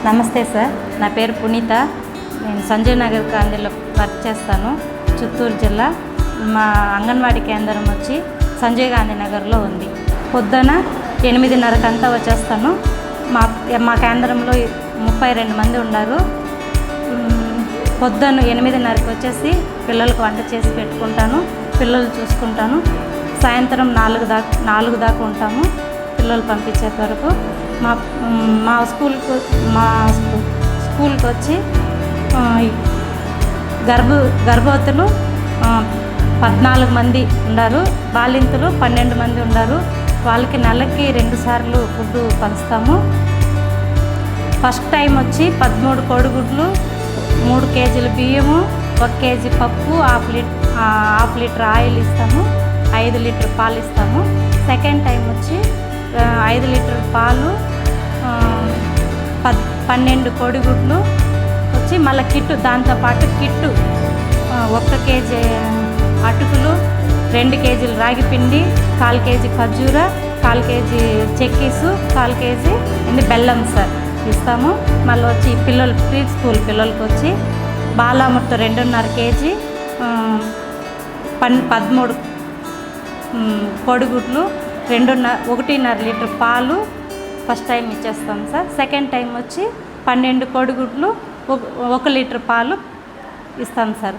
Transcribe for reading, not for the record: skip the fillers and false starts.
నమస్తే సార్, నా పేరు పునీత. నేను సంజయ్ నగర్ కాలనీలో వర్క్ చేస్తాను, చిత్తూరు జిల్లా. మా అంగన్వాడీ కేంద్రం వచ్చి సంజయ్ గాంధీ నగర్లో ఉంది. పొద్దున 8:30 వచ్చేస్తాను. మా కేంద్రంలో 32 మంది ఉన్నారు. పొద్దున్న 8:30 వచ్చేసి పిల్లలకు వంట చేసి పెట్టుకుంటాను, పిల్లలు చూసుకుంటాను. సాయంత్రం 4 దాకా ఉంటాము, పిల్లలు పంపించే వరకు. మా స్కూల్కి వచ్చి గర్భవతులు 14 మంది ఉన్నారు, బాలింతలు 12 మంది ఉన్నారు. వాళ్ళకి నెలకి 2 సార్లు ఫుడ్ పంచుతాము. ఫస్ట్ టైం వచ్చి 13 కోడిగుడ్లు, 3 కేజీల బియ్యము, 1 కేజీ పప్పు, హాఫ్ లీటర్ ఆయిల్ ఇస్తాము, 5 లీటర్ పాలు ఇస్తాము. సెకండ్ టైం వచ్చి 5 లీటర్ పాలు, 12 కోడిగుడ్లు వచ్చి మళ్ళీ కిట్టు, దాంతోపాటు కిట్టు 1 కేజీ అటుకులు, 2 కేజీలు రాగి పిండి, 1/4 కేజీ ఖర్జూర, 1/4 కేజీ చెక్కీసు, 1/4 కేజీ బెల్లం సార్ ఇస్తాము. మళ్ళీ వచ్చి పిల్లలు ప్రీ స్కూల్ పిల్లలకి వచ్చి బాలామృతం 2.5 కేజీ, 13 కోడిగుడ్లు, 1.5 లీటర్ పాలు ఫస్ట్ టైం ఇచ్చేస్తాం సార్. సెకండ్ టైం వచ్చి 12 కోడిగుడ్లు, 1 లీటర్ పాలు ఇస్తాం సార్.